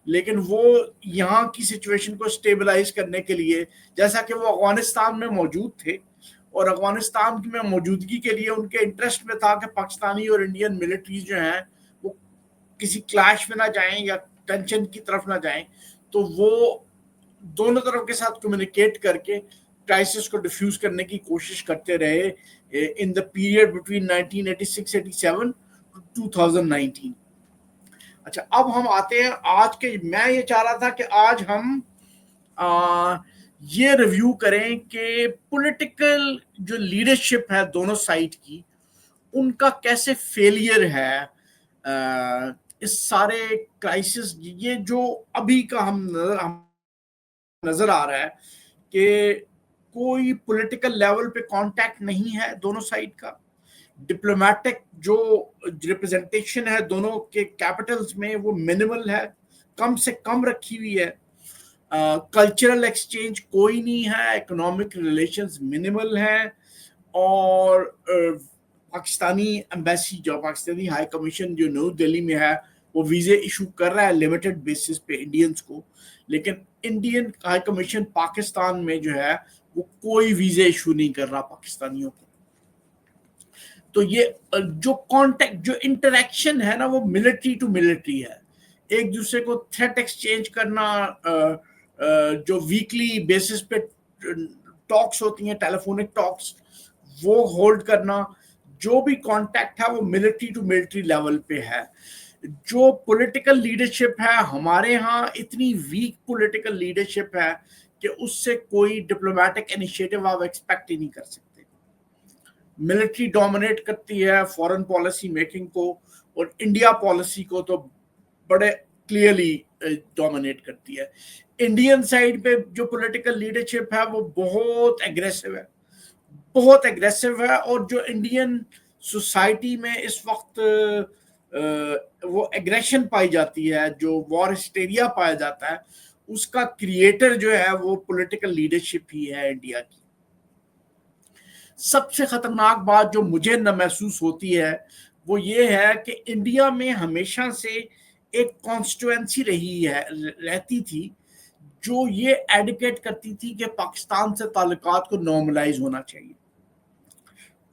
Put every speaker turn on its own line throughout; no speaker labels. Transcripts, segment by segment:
لیکن وہ یہاں کی سچویشن کو اسٹیبلائز کرنے کے لیے، جیسا کہ وہ افغانستان میں موجود تھے اور افغانستان میں موجودگی کے لیے ان کے انٹرسٹ میں تھا کہ پاکستانی اور انڈین ملٹریز جو ہیں وہ کسی کلیش میں نہ جائیں یا ٹینشن کی طرف نہ جائیں، تو وہ دونوں طرف کے ساتھ کمیونیکیٹ کر کے کرائسس کو ڈیفیوز کرنے کی کوشش کرتے رہے ان دا پیریڈ بٹوین 1986-87 ٹو 2019۔ اچھا، اب ہم آتے ہیں آج کے، میں یہ چاہ رہا تھا کہ آج ہم یہ ریویو کریں کہ پولیٹیکل جو لیڈرشپ ہے دونوں سائڈ کی، ان کا کیسے فیلئر ہے اس سارے کرائسس، یہ جو ابھی کا ہم نظر آ رہا ہے کہ کوئی پولیٹیکل لیول پہ کانٹیکٹ نہیں ہے دونوں سائڈ کا، ڈپلومیٹک جو ریپرزنٹیشن ہے دونوں کے کیپٹلز میں وہ منیمل ہے، کم سے کم رکھی ہوئی ہے، کلچرل ایکسچینج کوئی نہیں ہے، اکنامک ریلیشنز منیمل ہیں، اور پاکستانی ایمبیسی جو پاکستانی ہائی کمیشن جو نیو دہلی میں ہے وہ ویزے ایشو کر رہا ہے لمیٹڈ بیسس پہ انڈینز کو، لیکن انڈین ہائی کمیشن پاکستان میں جو ہے وہ کوئی ویزے ایشو نہیں کر رہا پاکستانیوں کو۔ تو یہ جو کانٹیکٹ جو انٹریکشن ہے نا وہ ملٹری ٹو ملٹری ہے، ایک دوسرے کو تھریٹ ایکسچینج کرنا، جو ویکلی بیسس پہ ٹاکس ہوتی ہیں ٹیلیفونک ٹاکس وہ ہولڈ کرنا، جو بھی کانٹیکٹ ہے وہ ملٹری ٹو ملٹری لیول پہ ہے۔ جو پولیٹیکل لیڈرشپ ہے ہمارے ہاں اتنی ویک پولیٹیکل لیڈرشپ ہے کہ اس سے کوئی ڈپلومیٹک انیشیٹو آپ ایکسپیکٹ ہی نہیں کر سکتے۔ ملٹری ڈومینیٹ کرتی ہے فورن پالیسی میکنگ کو، اور انڈیا پالیسی کو تو بڑے کلیئرلی ڈومینیٹ کرتی ہے۔ انڈین سائڈ پہ جو پولیٹیکل لیڈرشپ ہے وہ بہت ایگریسو ہے، بہت ایگریسو ہے، اور جو انڈین سوسائٹی میں اس وقت وہ ایگریشن پائی جاتی ہے، جو وار ہسٹیریا پایا جاتا ہے، اس کا کریٹر جو ہے وہ پولیٹیکل لیڈرشپ ہی ہے انڈیا کی۔ سب سے خطرناک بات جو مجھے نہ محسوس ہوتی ہے وہ یہ ہے کہ انڈیا میں ہمیشہ سے ایک کانسٹیٹوئنسی رہتی تھی جو یہ ایڈوکیٹ کرتی تھی کہ پاکستان سے تعلقات کو نارملائز ہونا چاہیے،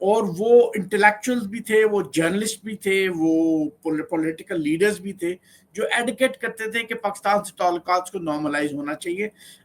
اور وہ انٹلیکچوئلز بھی تھے، وہ جرنلسٹ بھی تھے، وہ پولیٹیکل لیڈرز بھی تھے جو ایڈوکیٹ کرتے تھے کہ پاکستان سے تعلقات کو نارملائز ہونا چاہیے۔